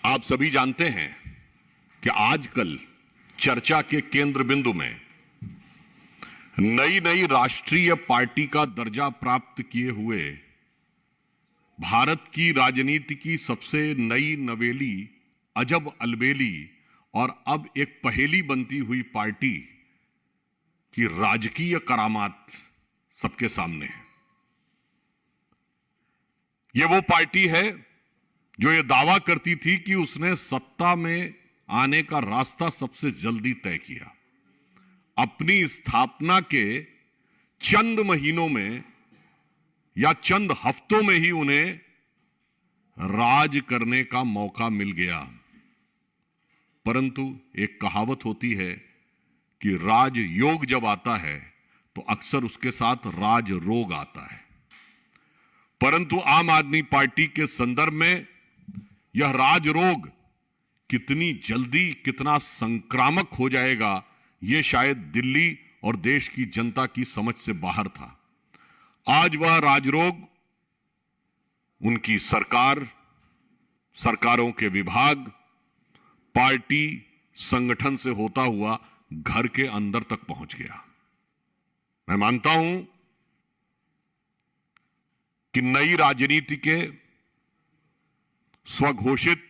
आप सभी जानते हैं कि आजकल चर्चा के केंद्र बिंदु में नई नई राष्ट्रीय पार्टी का दर्जा प्राप्त किए हुए भारत की राजनीति की सबसे नई नवेली, अजब अलबेली और अब एक पहेली बनती हुई पार्टी की राजकीय करामात सबके सामने है। यह वो पार्टी है जो ये दावा करती थी कि उसने सत्ता में आने का रास्ता सबसे जल्दी तय किया। अपनी स्थापना के चंद महीनों में या चंद हफ्तों में ही उन्हें राज करने का मौका मिल गया। परंतु एक कहावत होती है कि राज योग जब आता है तो अक्सर उसके साथ राज रोग आता है। परंतु आम आदमी पार्टी के संदर्भ में यह राज रोग कितनी जल्दी, कितना संक्रामक हो जाएगा, यह शायद दिल्ली और देश की जनता की समझ से बाहर था। आज वह राजरोग उनकी सरकार, सरकारों के विभाग, पार्टी, संगठन से होता हुआ घर के अंदर तक पहुंच गया। मैं मानता हूं कि नई राजनीति के स्वघोषित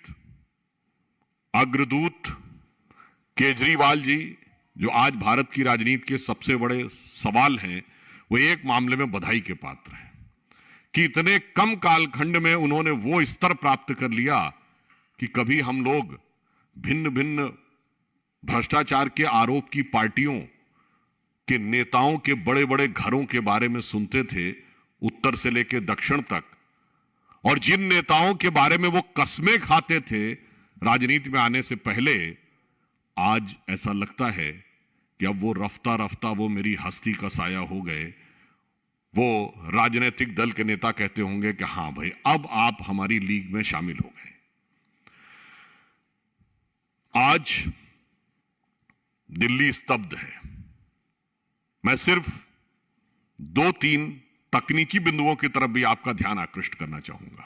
अग्रदूत केजरीवाल जी, जो आज भारत की राजनीति के सबसे बड़े सवाल हैं, वो एक मामले में बधाई के पात्र हैं कि इतने कम कालखंड में उन्होंने वो स्तर प्राप्त कर लिया कि कभी हम लोग भिन्न भिन्न भ्रष्टाचार के आरोप की पार्टियों के नेताओं के बड़े बड़े घरों के बारे में सुनते थे, उत्तर से लेकर दक्षिण तक, और जिन नेताओं के बारे में वो कस्में खाते थे राजनीति में आने से पहले, आज ऐसा लगता है कि अब वो रफ्ता रफ्ता वो मेरी हस्ती का साया हो गए। वो राजनीतिक दल के नेता कहते होंगे कि हां भाई, अब आप हमारी लीग में शामिल हो गए। आज दिल्ली स्तब्ध है। मैं सिर्फ 2-3 तकनीकी बिंदुओं की तरफ भी आपका ध्यान आकृष्ट करना चाहूंगा।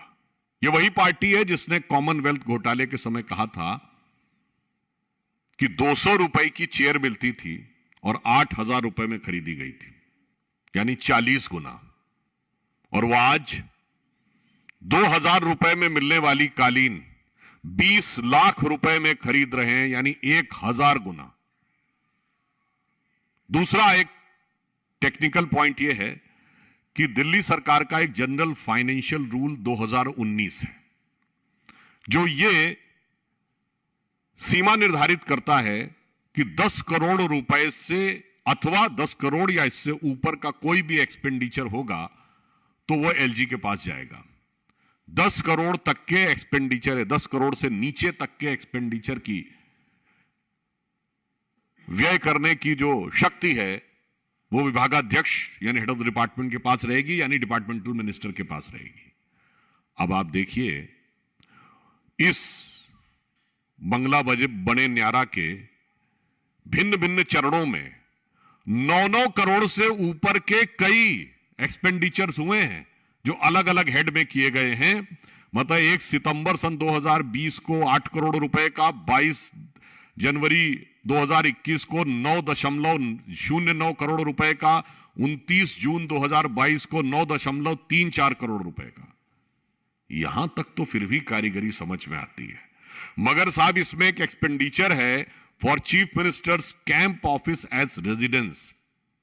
यह वही पार्टी है जिसने कॉमनवेल्थ घोटाले के समय कहा था कि 200 रुपए की चेयर मिलती थी और 8,000 रुपए में खरीदी गई थी, यानी 40 गुना। और वह आज 2,000 रुपए में मिलने वाली कालीन 20 लाख रुपए में खरीद रहे हैं, यानी 1,000 गुना। दूसरा एक टेक्निकल पॉइंट यह है कि दिल्ली सरकार का एक जनरल फाइनेंशियल रूल 2019 है, जो ये सीमा निर्धारित करता है कि 10 करोड़ रुपए से अथवा 10 करोड़ या इससे ऊपर का कोई भी एक्सपेंडिचर होगा तो वो एलजी के पास जाएगा। 10 करोड़ तक के एक्सपेंडिचर है, 10 करोड़ से नीचे तक के एक्सपेंडिचर की व्यय करने की जो शक्ति है वो विभागाध्यक्ष यानी हेड ऑफ द डिपार्टमेंट के पास रहेगी, यानी डिपार्टमेंटल मिनिस्टर के पास रहेगी। अब आप देखिए, इस बंगला बने न्यारा के भिन्न भिन्न चरणों में 9-9 करोड़ से ऊपर के कई एक्सपेंडिचर्स हुए हैं जो अलग अलग हेड में किए गए हैं। मतलब 1 सितंबर सन 2020 को 8 करोड़ रुपए का, 22 जनवरी 2021 को 9.09 करोड़ रुपए का, 29 जून 2022 को 9.34 करोड़ रुपए का। यहां तक तो फिर भी कारीगरी समझ में आती है, मगर साहब इसमें एक एक्सपेंडिचर है for chief ministers camp office as residence.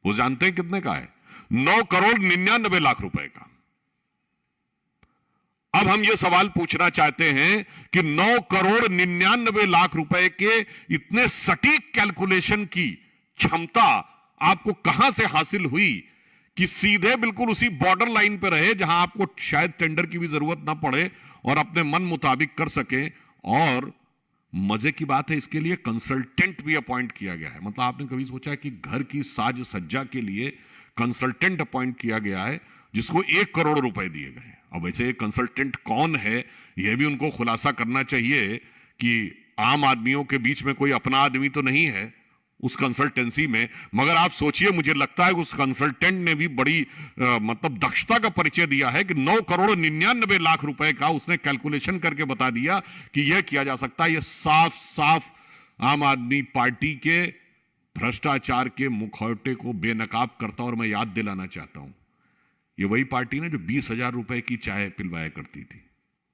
वो जानते हैं कितने का है? 9 करोड़ 99 लाख रुपए का। अब हम यह सवाल पूछना चाहते हैं कि 9 करोड़ 99 लाख रुपए के इतने सटीक कैलकुलेशन की क्षमता आपको कहां से हासिल हुई कि सीधे बिल्कुल उसी बॉर्डर लाइन पर रहे जहां आपको शायद टेंडर की भी जरूरत ना पड़े और अपने मन मुताबिक कर सके। और मजे की बात है, इसके लिए कंसल्टेंट भी अपॉइंट किया गया है। मतलब आपने कभी सोचा है कि घर की साज सज्जा के लिए कंसल्टेंट अपॉइंट किया गया है जिसको 1 करोड़ रुपए दिए गए। अब वैसे कंसल्टेंट कौन है यह भी उनको खुलासा करना चाहिए कि आम आदमियों के बीच में कोई अपना आदमी तो नहीं है। उस कंसल्टेंसी में। मगर आप सोचिए, मुझे लगता है कि उस कंसल्टेंट ने भी बड़ी मतलब दक्षता का परिचय दिया है कि 9,99,00,000 रुपए का उसने कैलकुलेशन करके बता दिया कि यह किया जा सकता है। यह साफ साफ आम आदमी पार्टी के भ्रष्टाचार के मुखौटे को बेनकाब करता। और मैं याद दिलाना चाहता हूं, ये वही पार्टी ने जो 20,000 रुपए की चाय पिलवाया करती थी।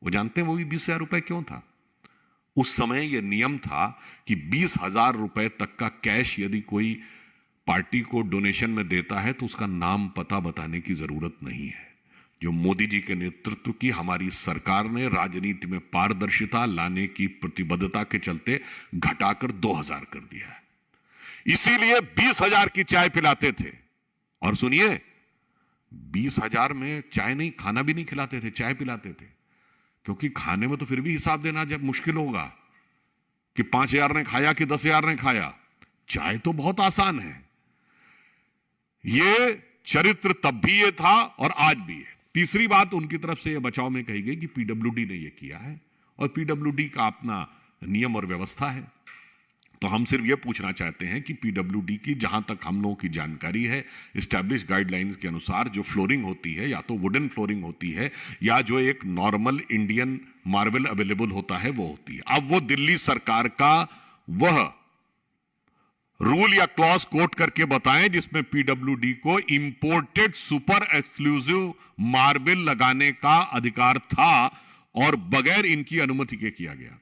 वो जानते हैं वो भी 20,000 रुपए क्यों था? उस समय यह नियम था कि 20,000 रुपए तक का कैश यदि कोई पार्टी को डोनेशन में देता है तो उसका नाम पता बताने की जरूरत नहीं है। जो मोदी जी के नेतृत्व की हमारी सरकार ने राजनीति में पारदर्शिता लाने की प्रतिबद्धता के चलते घटाकर 2,000 कर दिया है। इसीलिए 20,000 की चाय पिलाते थे। और सुनिए, 20,000 में चाय नहीं, खाना भी नहीं खिलाते थे, चाय पिलाते थे। क्योंकि खाने में तो फिर भी हिसाब देना जब मुश्किल होगा कि 5,000 ने खाया कि 10,000 ने खाया। चाय तो बहुत आसान है। यह चरित्र तब भी ये था और आज भी है। तीसरी बात उनकी तरफ से यह बचाव में कही गई कि पीडब्ल्यूडी ने यह किया है और पीडब्ल्यूडी का अपना नियम और व्यवस्था है। तो हम सिर्फ यह पूछना चाहते हैं कि पीडब्ल्यूडी की, जहां तक हम लोगों की जानकारी है, एस्टैब्लिश गाइडलाइंस के अनुसार जो फ्लोरिंग होती है या तो वुडन फ्लोरिंग होती है या जो एक नॉर्मल इंडियन मार्बल अवेलेबल होता है वो होती है। अब वो दिल्ली सरकार का वह रूल या क्लॉज कोट करके बताएं जिसमें पीडब्ल्यूडी को इंपोर्टेड सुपर एक्सक्लूसिव मार्बल लगाने का अधिकार था और बगैर इनकी अनुमति के किया गया था।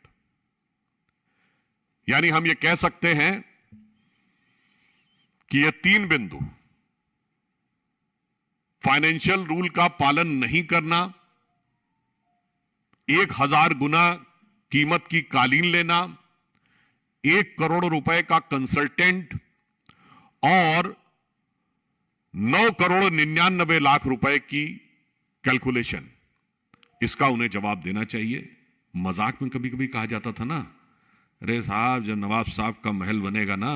यानी हम ये कह सकते हैं कि ये 3 बिंदु, फाइनेंशियल रूल का पालन नहीं करना, 1,000 गुना कीमत की कालीन लेना, 1 करोड़ रुपए का कंसल्टेंट और 9,99,00,000 रुपए की कैलकुलेशन, इसका उन्हें जवाब देना चाहिए। मजाक में कभी कभी कहा जाता था ना, अरे साहब जब नवाब साहब का महल बनेगा ना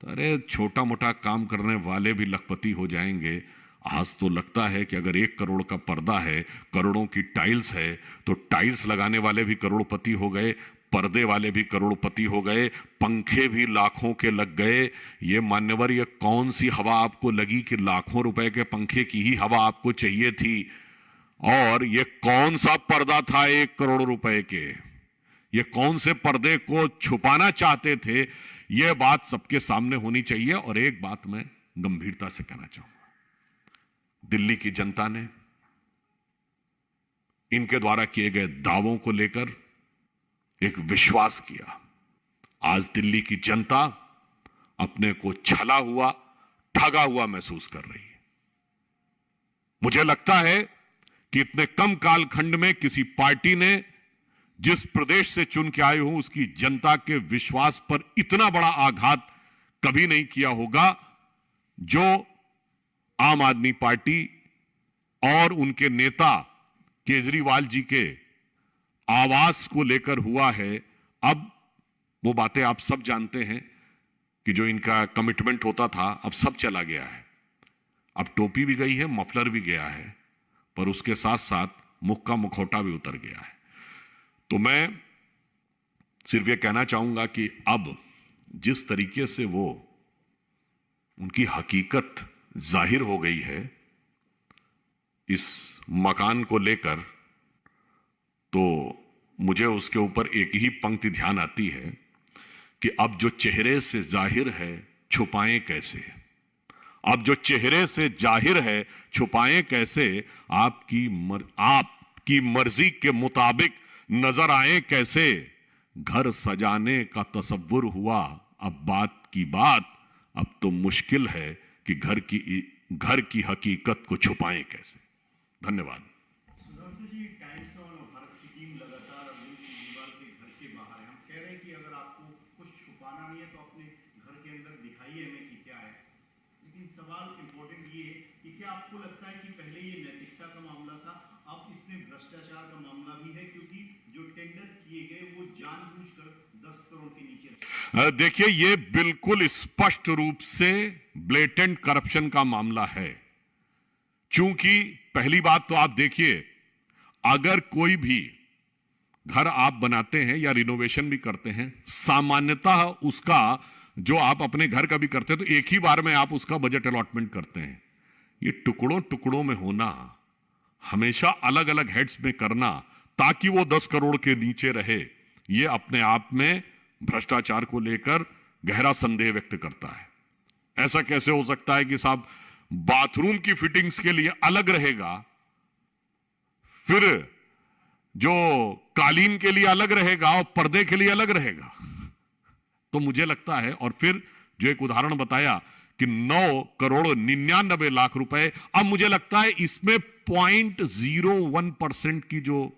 तो अरे छोटा मोटा काम करने वाले भी लखपति हो जाएंगे। आज तो लगता है कि अगर 1 करोड़ का पर्दा है, करोड़ों की टाइल्स है, तो टाइल्स लगाने वाले भी करोड़पति हो गए, पर्दे वाले भी करोड़पति हो गए, पंखे भी लाखों के लग गए। ये मान्यवर, ये कौन सी हवा आपको लगी कि लाखों रुपए के पंखे की ही हवा आपको चाहिए थी? और ये कौन सा पर्दा था 1 करोड़ रुपए के? ये कौन से पर्दे को छुपाना चाहते थे? यह बात सबके सामने होनी चाहिए। और एक बात मैं गंभीरता से कहना चाहूंगा, दिल्ली की जनता ने इनके द्वारा किए गए दावों को लेकर एक विश्वास किया। आज दिल्ली की जनता अपने को छला हुआ, ठगा हुआ महसूस कर रही है। मुझे लगता है कि इतने कम कालखंड में किसी पार्टी ने जिस प्रदेश से चुन के आए हो उसकी जनता के विश्वास पर इतना बड़ा आघात कभी नहीं किया होगा जो आम आदमी पार्टी और उनके नेता केजरीवाल जी के आवास को लेकर हुआ है। अब वो बातें आप सब जानते हैं कि जो इनका कमिटमेंट होता था अब सब चला गया है। अब टोपी भी गई है, मफलर भी गया है, पर उसके साथ साथ मुख का मुखौटा भी उतर गया है। तो मैं सिर्फ ये कहना चाहूंगा कि अब जिस तरीके से वो उनकी हकीकत जाहिर हो गई है इस मकान को लेकर, तो मुझे उसके ऊपर एक ही पंक्ति ध्यान आती है कि अब जो चेहरे से जाहिर है छुपाएं कैसे। अब जो चेहरे से जाहिर है छुपाएं कैसे। आपकी मर्जी के मुताबिक नजर आए कैसे। घर सजाने का तसव्वुर हुआ अब बात की बात, अब तो मुश्किल है कि घर की हकीकत को छुपाएं कैसे। धन्यवाद। सुधांशु जी, टाइम्स और भारत की टीम लगातार दीवार के घर के बाहर है। हम कह रहे हैं कि अगर आपको कुछ छुपाना नहीं है तो अपने घर के अंदर दिखाइए हमें कि क्या है। लेकिन सवाल इम्पोर्टेंट ये है कि क्या आपको लगता है कि पहले ये नैतिकता का मामला था, अब इसमें भ्रष्टाचार का मामला भी है, क्योंकि जो टेंडर किए गए वो जानबूझकर 10 करोड़ के नीचे। देखिए, ये बिल्कुल स्पष्ट रूप से ब्लेटेंट करप्शन का मामला है। चूंकि पहली बात तो आप देखिए, अगर कोई भी घर आप बनाते हैं या रिनोवेशन भी करते हैं, सामान्यतः उसका जो आप अपने घर का भी करते हैं तो एक ही बार में आप उसका बजट अलॉटमेंट करते हैं। ये टुकड़ों टुकड़ों में होना, हमेशा अलग अलग हेड्स में करना ताकि वो 10 करोड़ के नीचे रहे, ये अपने आप में भ्रष्टाचार को लेकर गहरा संदेह व्यक्त करता है। ऐसा कैसे हो सकता है कि साहब बाथरूम की फिटिंग्स के लिए अलग रहेगा, फिर जो कालीन के लिए अलग रहेगा और पर्दे के लिए अलग रहेगा? तो मुझे लगता है, और फिर जो एक उदाहरण बताया कि 9,99,00,000 रुपए, अब मुझे लगता है इसमें 0.01% की जो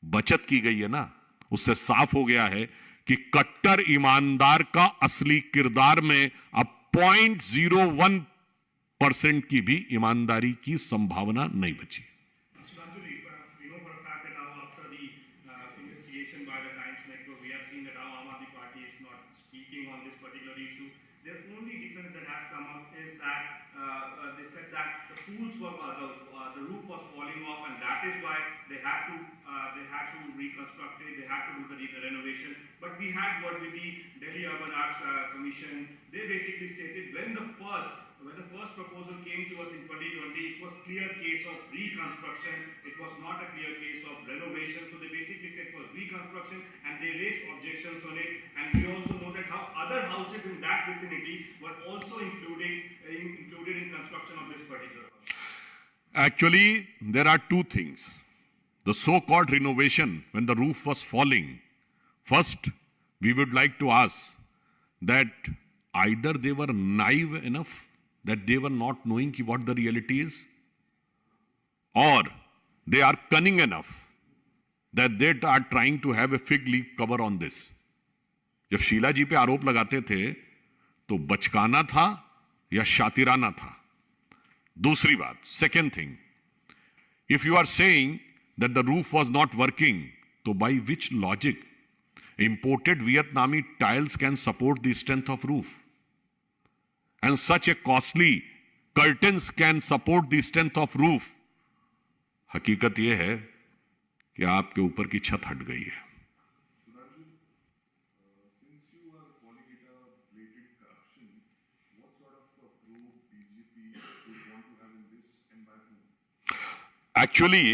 बचत की गई है ना, उससे साफ हो गया है कि कट्टर ईमानदार का असली किरदार में अब 0.01% की भी ईमानदारी की संभावना नहीं बची। Subhanshu, we know for a fact that now after the investigation by the Times Network, we have seen that now Aam Aadmi Party is not speaking on this particular issue. The only difference that has come up is that they said that the the roof was falling off, and that is why they had to reconstruct it. They had to do the renovation. But we had what with the Delhi Urban Arts Commission. They basically stated when the first proposal came to us in 2020, it was clear case of reconstruction. It was not a clear case of renovation. So they basically said for reconstruction, and they raised objections on it. And we also know that how other houses in that vicinity were also included in construction of this particular house. Actually, there are two things. The so-called renovation, when the roof was falling, first, we would like to ask that either they were naive enough that they were not knowing what the reality is, or they are cunning enough that they are trying to have a fig leaf cover on this. जब शीला जी पे आरोप लगाते थे तो बचकाना था या शातिराना था? दूसरी बात, second thing, if you are saying that the roof was not working, तो by which logic imported Vietnamese tiles can support the strength of roof? And such a costly curtains can support the strength of roof? हकीकत यह है कि आपके ऊपर की छत हट गई है। Since you are calling it a blatant corruption, what sort of pro-BJP you want to have in this environment? Actually,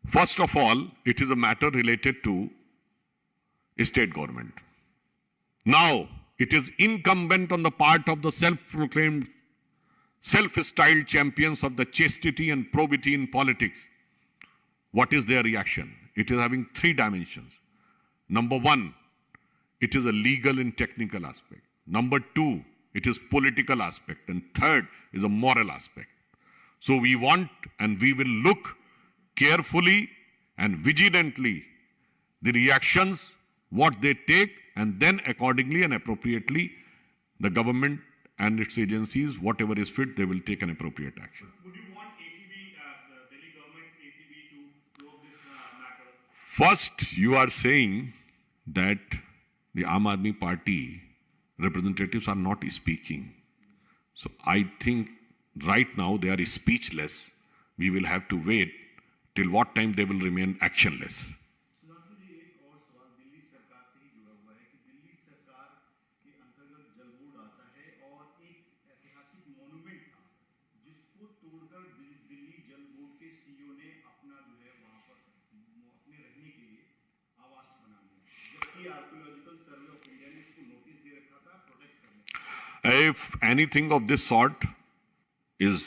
first of all, it is a matter related to state government. Now, it is incumbent on the part of the self-proclaimed, self-styled champions of the chastity and probity in politics. What is their reaction? It is having three dimensions. Number one, it is a legal and technical aspect. Number two, it is political aspect. And third is a moral aspect. So we want and we will look carefully and vigilantly the reactions, what they take, and then accordingly and appropriately the government and its agencies, whatever is fit, they will take an appropriate action. Would you want ACB, the Delhi government's ACB, to probe this matter? First, you are saying that the Aam Aadmi Party representatives are not speaking. So I think right now they are speechless. We will have to wait till what time they will remain actionless. Sudhanshu जी, एक और सवाल दिल्ली सरकार से ही जुड़ा हुआ है कि दिल्ली सरकार के अंतर्गत जल बोर्ड आता है और एक ऐतिहासिक मॉन्यूमेंट था जिसको तोड़कर दिल्ली जल बोर्ड के सीईओ ने अपना जो है वहां पर अपने रहने के लिए आवास बना लिया, जबकि आर्कियोलॉजिकल सर्वे ऑफ इंडिया ने इसको नोटिस दे रखा था प्रोटेक्ट करने के लिए। If anything of this sort is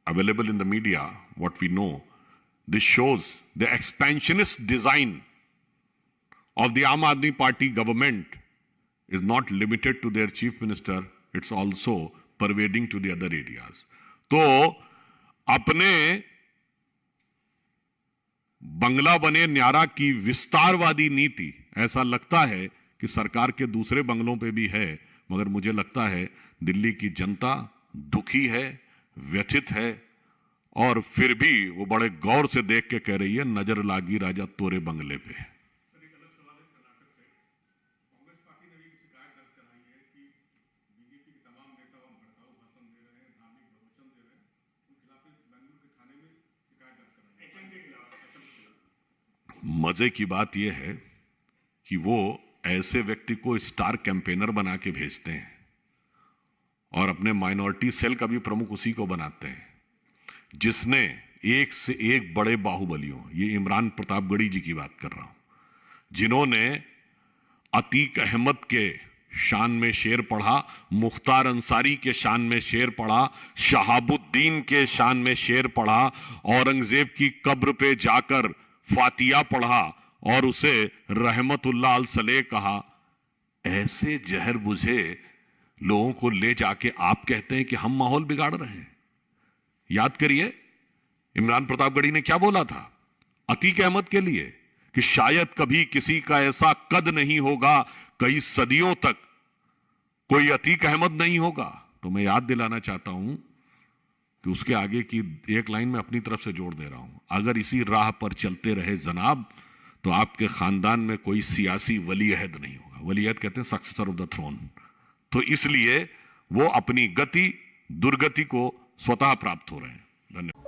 available in the media, what we know, this shows the expansionist design of the Aam Aadmi Party government is not limited to their chief minister, it's also pervading to the other areas. तो अपने बंगला बने न्यारा की विस्तारवादी नीति, ऐसा लगता है कि सरकार के दूसरे बंगलों पे भी है, मगर मुझे लगता है दिल्ली की जनता दुखी है, व्यथित है, और फिर भी वो बड़े गौर से देख के कह रही है, नजर लागी राजा तोरे बंगले पे। सर, एक अलग सवाल है कर्नाटक से। कांग्रेस पार्टी ने भी शिकायत दर्ज कराई है कि बीजेपी के तमाम नेता वहां भड़काऊ भाषण दे रहे हैं, धार्मिक प्रवचन दे रहे हैं, उन खिलाफ बेंगलुरु के थाने में शिकायत दर्ज कराई है। HM के खिलाफ मजे की बात यह है कि वो ऐसे व्यक्ति को स्टार कैंपेनर बना के भेजते हैं और अपने माइनॉरिटी सेल का भी प्रमुख उसी को बनाते हैं, जिसने एक से एक बड़े बाहुबलियों, ये इमरान प्रतापगढ़ी जी की बात कर रहा हूं, जिन्होंने अतीक अहमद के शान में शेर पढ़ा, मुख्तार अंसारी के शान में शेर पढ़ा, शहाबुद्दीन के शान में शेर पढ़ा, औरंगजेब की कब्र पे जाकर फातिया पढ़ा और उसे रहमतुल्लाह अल सलेह कहा। ऐसे जहर बुझे लोगों को ले जाके आप कहते हैं कि हम माहौल बिगाड़ रहे हैं। याद करिए इमरान प्रतापगढ़ी ने क्या बोला था अतीक अहमद के लिए, कि शायद कभी किसी का ऐसा कद नहीं होगा, कई सदियों तक कोई अतीक अहमद नहीं होगा। तो मैं याद दिलाना चाहता हूं कि उसके आगे की एक लाइन में अपनी तरफ से जोड़ दे रहा हूं, अगर इसी राह पर चलते रहे जनाब तो आपके खानदान में कोई सियासी वलीअहद नहीं होगा। वलीअहद कहते हैं सक्सेसर ऑफ द थ्रोन। तो इसलिए वो अपनी गति दुर्गति को स्वतः प्राप्त हो रहे हैं। धन्यवाद।